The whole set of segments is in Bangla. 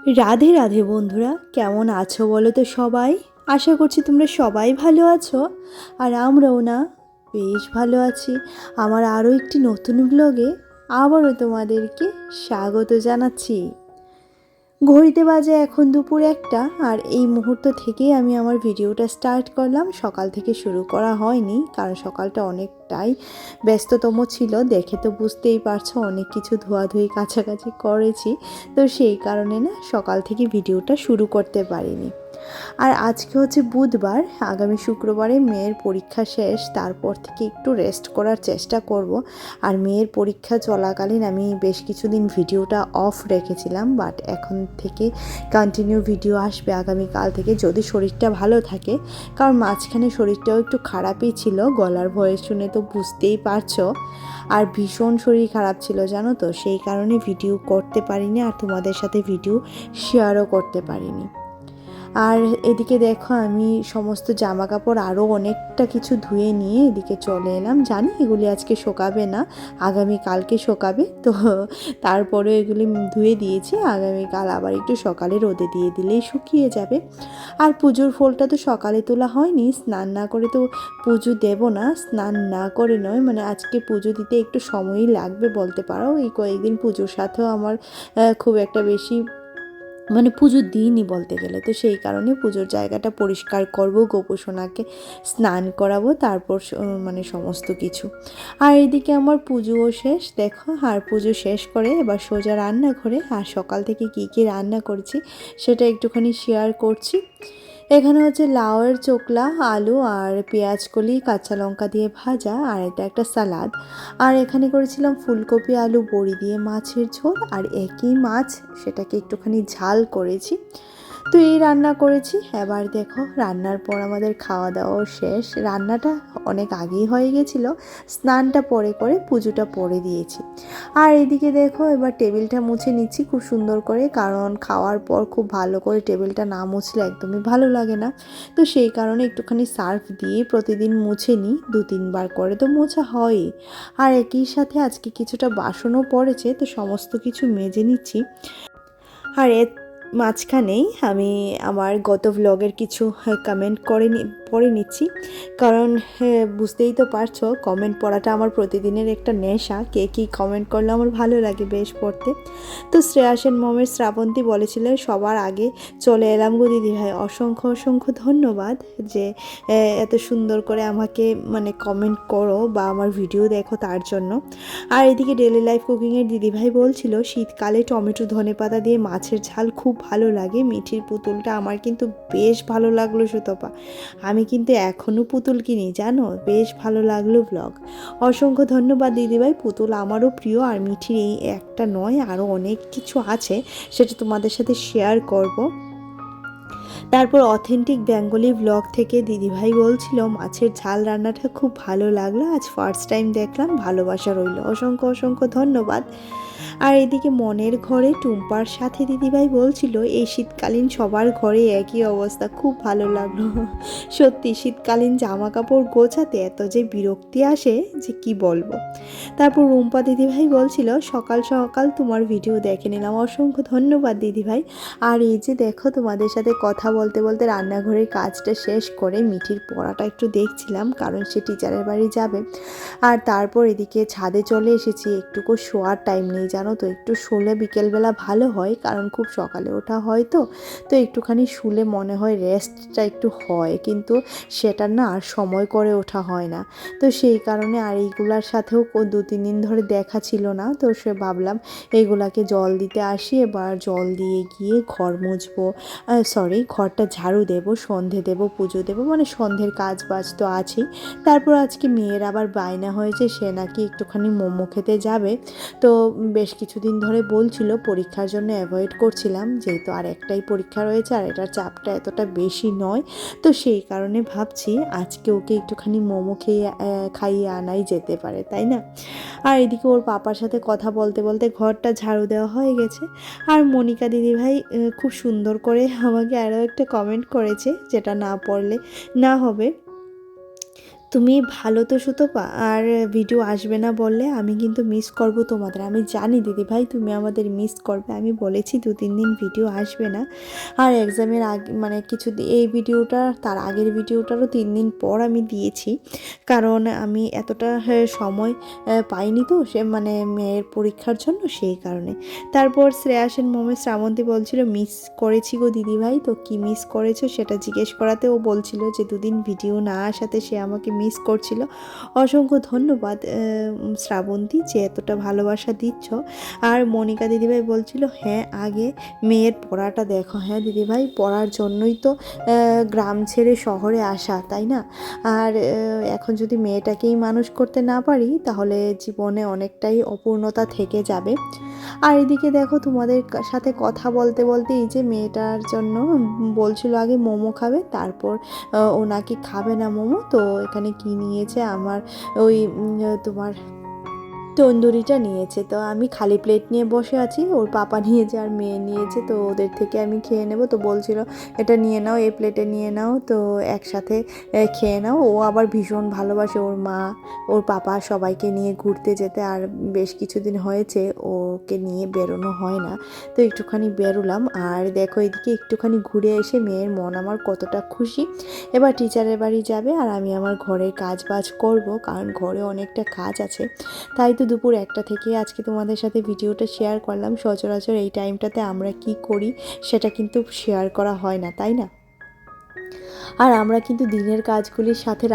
রাধে রাধে বন্ধুরা, কেমন আছো বলো তো সবাই। আশা করছি তোমরা সবাই ভালো আছো, আর আমরাও না বেশ ভালো আছি। আমার আরও একটি নতুন ব্লগে আবারও তোমাদেরকে স্বাগত জানাচ্ছি। ঘড়িতে বাজে এখন দুপুর একটা, আর এই মুহূর্ত থেকেই আমি আমার ভিডিওটা স্টার্ট করলাম। সকাল থেকে শুরু করা হয়নি, কারণ সকালটা অনেকটাই ব্যস্ততম ছিল। দেখে তো বুঝতেই পারছো, অনেক কিছু ধোয়াধুয়ি কাছাকাছি করেছি, তো সেই কারণে না সকাল থেকে ভিডিওটা শুরু করতে পারিনি। আর আজকে হচ্ছে বুধবার, আগামী শুক্রবারে মেয়ের পরীক্ষা শেষ, তারপর থেকে একটু রেস্ট করার চেষ্টা করব। আর মেয়ের পরীক্ষা চলাকালীন আমি বেশ কিছুদিন ভিডিওটা অফ রেখেছিলাম, বাট এখন থেকে কন্টিনিউ ভিডিও আসবে আগামীকাল থেকে, যদি শরীরটা ভালো থাকে। কারণ মাঝখানে শরীরটাও একটু খারাপই ছিল, গলার ভয়েস শুনে তো বুঝতেই পারছো। আর ভীষণ শরীর খারাপ ছিল জানো তো, সেই কারণে ভিডিও করতে পারিনি, আর তোমাদের সাথে ভিডিও শেয়ারও করতে পারিনি। আর এদিকে দেখো, আমি সমস্ত জামা কাপড় আরও অনেকটা কিছু ধুয়ে নিয়ে এদিকে চলে এলাম। জানি এগুলি আজকে শোকাবে না, আগামীকালকে শোকাবে, তো তারপরে এগুলি ধুয়ে দিয়েছি। আগামীকাল আবার একটু সকালে রোদে দিয়ে দিলেই শুকিয়ে যাবে। আর পুজোর ফুলটা তো সকালে তোলা হয়নি, স্নান না করে তো পুজো দেব না। স্নান না করে নয়, মানে আজকে পুজো দিতে একটু সময়ই লাগবে বলতে পারো। এই কয়েকদিন পুজোর সাথেও আমার খুব একটা বেশি মানে পুজো দিইনি বলতে গেলে, তো সেই কারণে পুজোর জায়গাটা পরিষ্কার করব, গোপুসোনাকে স্নান করাবো, তারপর মানে সমস্ত কিছু। আর এদিকে আমার পুজোও শেষ দেখো। আর পুজো শেষ করে এবার সোজা রান্নাঘরে। আর সকাল থেকে কী কী রান্না করেছি সেটা একটুখানি শেয়ার করছি। এখানে হচ্ছে লাউয়ের চোকলা, আলু আর পেঁয়াজ কলি কাঁচা লঙ্কা দিয়ে ভাজা, আর এটা একটা সালাদ। আর এখানে করেছিলাম ফুলকপি আলু বড়ি দিয়ে মাছের ঝোল, আর একই মাছ সেটাকে একটুখানি ঝাল করেছি। তো এই রান্না করেছি। এবার দেখো, রান্নার পর আমাদের খাওয়া দাওয়াও শেষ। রান্নাটা অনেক আগেই হয়ে গেছিলো, স্নানটা পরে করে পুজোটা পরে দিয়েছি। আর এদিকে দেখো, এবার টেবিলটা মুছে নিচ্ছি খুব সুন্দর করে, কারণ খাওয়ার পর খুব ভালো করে টেবিলটা না মুছলে একদমই ভালো লাগে না। তো সেই কারণে একটুখানি সার্ফ দিয়ে প্রতিদিন মুছে নিই, 2-3 বার করে তো মোছা হয়ই। আর একই সাথে আজকে কিছুটা বাসনও পড়েছে, তো সমস্ত কিছু মেজে নিচ্ছি। আর এর মাঝখানেই আমি আমার গত ভ্লগের কিছু কমেন্ট পড়ে নিচ্ছি, কারণ বুঝতেই তো পারছো কমেন্ট পড়াটা আমার প্রতিদিনের একটা নেশা। কে কী কমেন্ট করলে আমার ভালো লাগে বেশ পড়তে। তো শ্রেয়া সেন মমের শ্রাবন্তী বলেছিলেন, সবার আগে চলে এলাম গো দিদিভাই, অসংখ্য অসংখ্য ধন্যবাদ যে এত সুন্দর করে আমাকে মানে কমেন্ট করো বা আমার ভিডিও দেখো তার জন্য। আর এদিকে ডেলি লাইফ কুকিংয়ের দিদিভাই বলছিল, শীতকালে টমেটো ধনেপাতা দিয়ে মাছের ঝাল খুব ভালো লাগে। মিঠির পুতুলটা আমার কিন্তু বেশ ভালো লাগলো সুতপা, আমি কিন্তু এখনও পুতুল কিনি জানো। বেশ ভালো লাগলো ব্লগ, অসংখ্য ধন্যবাদ দিদিভাই। পুতুল আমারও প্রিয়, আর মিঠির এই একটা নয়, আরও অনেক কিছু আছে, সেটা তোমাদের সাথে শেয়ার করব। তারপর অথেন্টিক বেঙ্গলি ব্লগ থেকে দিদিভাই বলছিল, মাছের ঝাল রান্নাটা খুব ভালো লাগলো, আজ ফার্স্ট টাইম দেখলাম, ভালোবাসা রইল, অসংখ্য অসংখ্য ধন্যবাদ। আর এদিকে মনের ঘরে টুম্পার সাথে দিদিভাই বলছিল, এই শীতকালীন সবার ঘরে একই অবস্থা, খুব ভালো লাগলো। সত্যি শীতকালীন জামা কাপড় গোছাতে এত যে বিরক্তি আসে যে কি বলবো। তারপর রুম্পা দিদিভাই বলছিল, সকাল সকাল তোমার ভিডিও দেখে নিলাম, অসংখ্য ধন্যবাদ দিদিভাই। আর এই যে দেখো, তোমাদের সাথে কথা বলতে বলতে রান্নাঘরের কাজটা শেষ করে মিঠির পড়াটা একটু দেখছিলাম, কারণ সে টিচারের বাড়ি যাবে। আর তারপর এদিকে ছাদে চলে এসেছি, একটুকু শোয়ার টাইম নেই জানো তো, একটু শুলে বিকেলবেলা ভালো হয়, কারণ খুব সকালে ওঠা হয় তো একটুখানি শুলে মনে হয় রেস্টটা একটু হয়, কিন্তু সেটা না আর সময় করে ওঠা হয় না। তো সেই কারণে আর এইগুলার সাথেও 2-3 দিন ধরে দেখা ছিল না, তো সে ভাবলাম এইগুলাকে জল দিতে আসি, এবার জল দিয়ে গিয়ে ঘর মুছবো, ঘরটা ঝাড়ু দেবো, সন্ধে দেবো, পুজো দেবো, মানে সন্ধ্যের কাজ বাজ তো আছেই। তারপর আজকে মেয়ের আবার বায়না হয়েছে, সে নাকি একটুখানি মোমো খেতে যাবে। তো বেশ কিছুদিন ধরে বলছিল, পরীক্ষার জন্য অ্যাভয়েড করছিলাম, যেহেতু আর একটাই পরীক্ষা রয়েছে আর এটার চাপটা এতটা বেশি নয়, তো সেই কারণে ভাবছি আজকে ওকে একটুখানি মোমো খাইয়ে আনাই যেতে পারে, তাই না। আর এদিকে ওর পাপার সাথে কথা বলতে বলতে ঘরটা ঝাড়ু দেওয়া হয়ে গেছে। আর মনিকা দিদিভাই খুব সুন্দর করে আমাকে আরও একটা কমেন্ট করেছে, যেটা না পড়লে না হবে। তুমি ভালো তো সুতপা, আর ভিডিও আসবে না বললে আমি কিন্তু মিস করব তোমাদের। আমি জানি দিদি ভাই তুমি আমাদের মিস করবে, আমি বলেছি 2-3 দিন ভিডিও আসবে না। আর এক্সামের আগে মানে এই ভিডিওটা তার আগের ভিডিওটারও 3 দিন পর আমি দিয়েছি, কারণ আমি এতটা সময় পাইনি তো সে মানে মেয়ের পরীক্ষার জন্য, সেই কারণে। তারপর শ্রেয়াসের মমে শ্রাবন্তী বলছিল মিস করেছি গো দিদি ভাই, তো কি মিস করেছো সেটা জিজ্ঞেস করাতে ও বলছিল যে 2 দিন ভিডিও না আসাতে সে আমাকে মিস করছিল। অসংখ্য ধন্যবাদ শ্রাবন্তী, যে এতটা ভালোবাসা দিচ্ছ। আর মনিকা দিদিভাই বলছিল হ্যাঁ আগে মেয়ের পড়াটা দেখো। হ্যাঁ দিদিভাই, পড়ার জন্যই তো গ্রাম ছেড়ে শহরে আসা, তাই না? আর এখন যদি মেয়েটাকেই মানুষ করতে না পারি তাহলে জীবনে অনেকটাই অপূর্ণতা থেকে যাবে। আর এদিকে দেখো তোমাদের সাথে কথা বলতে বলতে এই যে মেয়েটার জন্য বলছিল আগে মোমো খাবে, তারপর ও নাকি খাবে না মোমো, তো এখানে কি নিয়েছে আমার ওই তোমার তন্দুরিটা নিয়েছে। তো আমি খালি প্লেট নিয়ে বসে আছি, ওর পাপা নিয়েছে আর মেয়ে নিয়েছে, তো ওদের থেকে আমি খেয়ে নেব। তো বলছিল এটা নিয়ে নাও, এই প্লেটে নিয়ে নাও, তো একসাথে খেয়ে নাও। ও আবার ভীষণ ভালোবাসে ওর মা ওর পাপা সবাইকে নিয়ে ঘুরতে যেতে, আর বেশ কিছুদিন হয়েছে ওকে নিয়ে বেরোনো হয় না, তো একটুখানি বেরোলাম। আর দেখো এদিকে একটুখানি ঘুরে এসে মেয়ের মন আমার কতটা খুশি। এবার টিচারের বাড়ি যাবে আর আমি আমার ঘরের কাজ বাজ করব, কারণ ঘরে অনেকটা কাজ আছে। তাই তো দুপুর 1টা থেকে আজকে তোমাদের সাথে ভিডিওটা শেয়ার করলাম। সচরাচর এই টাইমটাতে আমরা কি করি সেটা কিন্তু শেয়ার করা হয় না, তাই না? আর আমরা কিন্তু দিনের কাজগুলির সাথে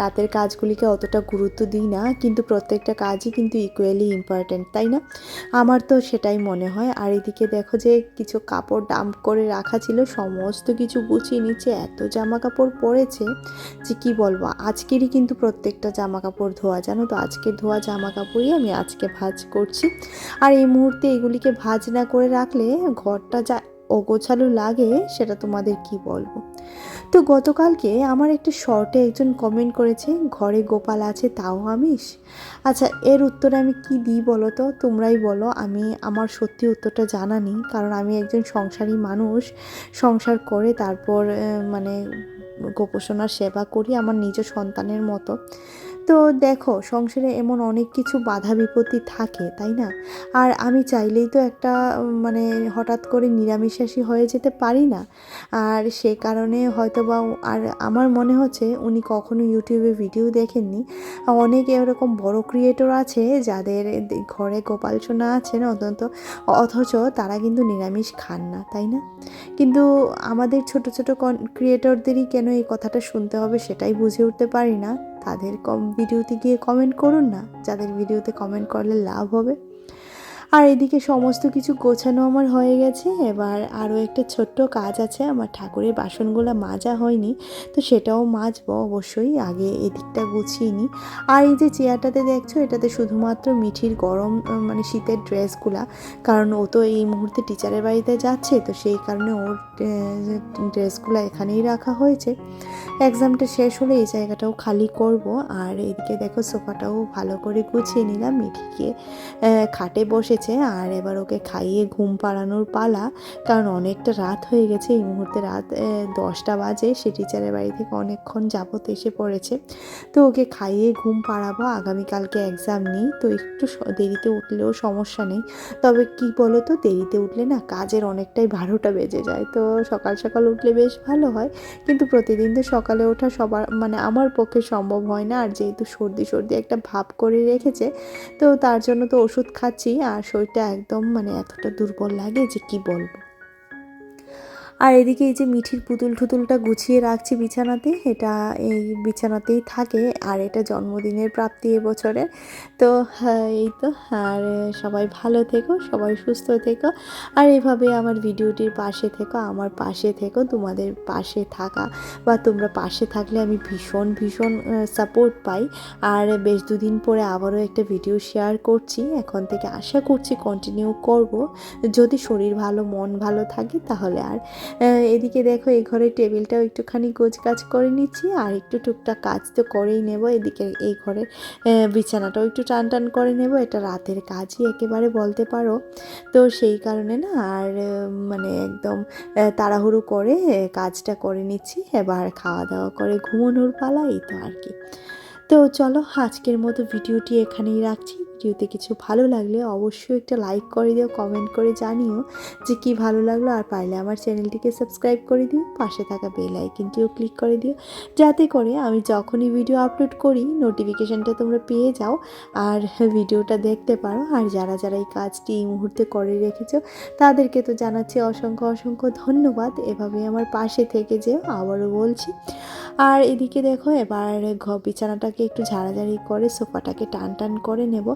রাতের কাজগুলিকে অতটা গুরুত্ব দিই না, কিন্তু প্রত্যেকটা কাজই কিন্তু ইকুয়ালি ইম্পর্ট্যান্ট, তাই না? আমার তো সেটাই মনে হয়। আর এদিকে দেখো যে কিছু কাপড় ডাম্প করে রাখা ছিল, সমস্ত কিছু গুছিয়ে নিচ্ছে। এত জামা কাপড় পরেছে যে কি বলবো, আজকেরই কিন্তু প্রত্যেকটা জামা কাপড় ধোয়া, জানো তো? আজকে ধোয়া জামা কাপড়ই আমি আজকে ভাঁজ করছি। আর এই মুহূর্তে এগুলিকে ভাঁজ না করে রাখলে ঘরটা যা অগোছালো লাগে সেটা তোমাদের কি বলবো। তো গতকালকে আমার একটা শর্টে একজন কমেন্ট করেছে ঘরে গোপাল আছে তাও আমিষ। আচ্ছা, এর উত্তরে আমি কি দিই বলো তো? তোমরাই বলো। আমার সত্যি উত্তরটা জানা নেই, কারণ আমি একজন সংসারী মানুষ, সংসার করে তারপর মানে গোপোষণার সেবা করি আমার নিজ সন্তানের মতো। তো দেখো সংসারে এমন অনেক কিছু বাধা বিপত্তি থাকে, তাই না? আর আমি চাইলেই তো একটা মানে হঠাৎ করে নিরামিষাশী হয়ে যেতে পারি না। আর সে কারণে হয়তো বা আর আমার মনে হচ্ছে উনি কখনো ইউটিউবে ভিডিও দেখেননি। অনেক এরকম বড় ক্রিয়েটর আছে যাদের ঘরে গোপাল সোনা আছে না অথচ তারা কিন্তু নিরামিষ খান না, তাই না? কিন্তু আমাদের ছোট ছোট ক্রিয়েটরদেরই কেন এই কথাটা শুনতে হবে সেটাই বুঝে উঠতে পারি না। তাদের ভিডিওতে গিয়ে কমেন্ট করুন না, যাদের ভিডিওতে কমেন্ট করলে লাভ হবে। আর এদিকে সমস্ত কিছু গোছানো আমার হয়ে গেছে। এবার আরও একটা ছোট্ট কাজ আছে, আমার ঠাকুরের বাসনগুলো মাজা হয়নি, তো সেটাও মাজবো অবশ্যই। আগে এদিকটা গুছিয়ে নিই। আর এই যে চেয়ারটাতে দেখছো, এটাতে শুধুমাত্র মিঠির গরম মানে শীতের ড্রেসগুলা, কারণ ও তো এই মুহূর্তে টিচারের বাড়িতে যাচ্ছে, তো সেই কারণে ওর ড্রেসগুলো এখানেই রাখা হয়েছে। এক্সামটা শেষ হলে এই জায়গাটাও খালি করব। আর এদিকে দেখো সোফাটাও ভালো করে গুছিয়ে নিলাম। মিঠিকে খাটে বসেছে, আর এবার ওকে খাইয়ে ঘুম পাড়ানোর পালা, কারণ অনেকটা রাত হয়ে গেছে। এই মুহূর্তে রাত 10টা বাজে। সে টিচারের বাড়ি থেকে অনেকক্ষণ যাবত এসে পড়েছে, তো ওকে খাইয়ে ঘুম পাড়াবো। আগামীকালকে এক্সাম নেই, তো একটু দেরিতে উঠলেও সমস্যা নেই। তবে কি বলো তো, দেরিতে উঠলে না কাজের অনেকটাই 12টা বেজে যায়, তো সকাল সকাল উঠলে বেশ ভালো হয়। কিন্তু প্রতিদিন তো সকালে ওঠা সবার মানে আমার পক্ষে সম্ভব হয় না। আর যেহেতু সর্দি সর্দি একটা ভাব করে রেখেছে, তো তার জন্য তো ওষুধ খাচ্ছি, আর শরীরটা একদম মানে এতটা দুর্বল লাগে যে কি বলবো। আর এদিকে এই যে মিঠির পুতুল টুতুলটা গুছিয়ে রাখছি বিছানাতে, এটা এই বিছানাতেই থাকে। আর এটা জন্মদিনের প্রাপ্তি এবছরে। তো হ্যাঁ, এই তো। আর সবাই ভালো থেকো, সবাই সুস্থ থেকো, আর এভাবে আমার ভিডিওটির পাশে থেকো, আমার পাশে থেকো। তোমাদের পাশে থাকা বা তোমরা পাশে থাকলে আমি ভীষণ ভীষণ সাপোর্ট পাই। আর বেশ 2 দিন পরে আবারও একটা ভিডিও শেয়ার করছি, এখন থেকে আশা করছি কন্টিনিউ করব, যদি শরীর ভালো মন ভালো থাকে তাহলে। আর এদিকে দেখো এই ঘরের টেবিলটাও একটুখানি গোছগাছ করে নিচ্ছি, আর একটু টুকটাক কাজ তো করেই নেব। এদিকে এই ঘরের বিছানাটাও একটু টান টান করে নেব, এটা রাতের কাজই একেবারে বলতে পারো। তো সেই কারণে না আর মানে একদম তাড়াহুড়ো করে কাজটা করে নিচ্ছি। এবার খাওয়া দাওয়া করে ঘুমানোর পালা, এই তো আর কি। তো চলো আজকের মতো ভিডিওটি এখানেই রাখছি। ভিডিওতে কিছু ভালো লাগলে অবশ্যই একটা লাইক করে দিও, কমেন্ট করে জানিও যে কি ভালো লাগলো, আর পারলে আমার চ্যানেলটিকে সাবস্ক্রাইব করে দিও, পাশে থাকা বেল আইকনটিও ক্লিক করে দিও, যাতে করে আমি যখনই ভিডিও আপলোড করি নোটিফিকেশানটা তোমরা পেয়ে যাও আর ভিডিওটা দেখতে পারো। আর যারা যারা এই কাজটি এই মুহূর্তে করে রেখেছো তাদেরকে তো জানাচ্ছি অসংখ্য অসংখ্য ধন্যবাদ। এভাবে আমার পাশে থেকে যেও, আবারও বলছি। আর এদিকে দেখো এবার বিছানাটাকে একটু ঝাড়াঝাড়ি করে সোফাটাকে টান টান করে নেব।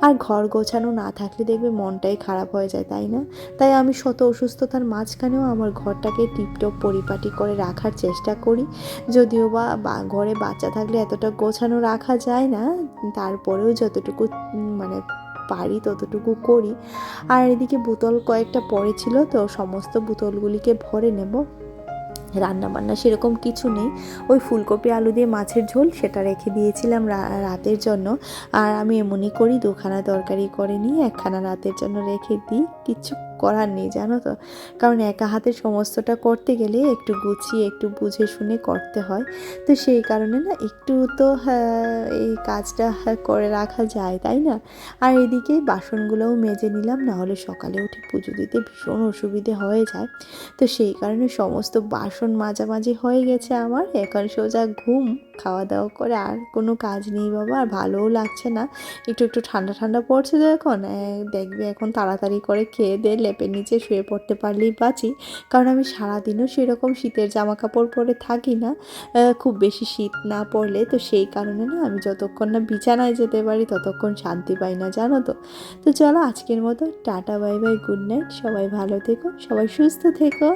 আর ঘর গোছানো না থাকলে দেখবে মনটাই খারাপ হয়ে যায়, তাই না? তাই আমি শত অসুস্থতার মাঝখানেও আমার ঘরটাকে টিপটপ পরিপাটি করে রাখার চেষ্টা করি। যদিও বা ঘরে বাচ্চা থাকলে এতটা গোছানো রাখা যায় না, তারপরেও যতটুকু মানে পারি ততটুকু করি। আর এদিকে বোতল কয়েকটা পড়েছিল, তো সমস্ত বোতলগুলিকে ভরে নেব। রান্না বান্না সেরকম কিছু নেই, ওই ফুলকপি আলু দিয়ে মাছের ঝোল সেটা রেখে দিয়েছিলাম রাতের জন্য। আর আমি এমনই করি, দুখানা তরকারি করে নিয়ে একখানা রাতের জন্য রেখে দিই, কিচ্ছু করার নেই জানো তো। কারণ একা হাতে সমস্তটা করতে গেলে একটু গুছিয়ে একটু বুঝে শুনে করতে হয়। তো সেই কারণে না একটু তো এই কাজটা করে রাখা যায়, তাই না? আর এদিকে বাসনগুলোও মেজে নিলাম, না হলে সকালে উঠে পুজো দিতে ভীষণ অসুবিধে হয়ে যায়। তো সেই কারণে সমস্ত বাসন মাজামাজি হয়ে গেছে আমার। এখন সোজা ঘুম, খাওয়া দাওয়া করে আর কোনো কাজ নেই বাবা। আর ভালোও লাগছে না, একটু একটু ঠান্ডা ঠান্ডা পড়ছে তো এখন। দেখবে এখন তাড়াতাড়ি করে খেয়ে দিয়ে লেপের নিচে শুয়ে পড়তে পারলেই বাঁচি। কারণ আমি সারাদিনও সেরকম শীতের জামা কাপড় পরে থাকি না, খুব বেশি শীত না পড়লে। তো সেই কারণে না আমি যতক্ষণ না বিছানায় যেতে পারি ততক্ষণ শান্তি পাই না, জানো তো। তো চলো আজকের মতো tata, bye bye, good night. সবাই ভালো থেকো, সবাই সুস্থ থেকো।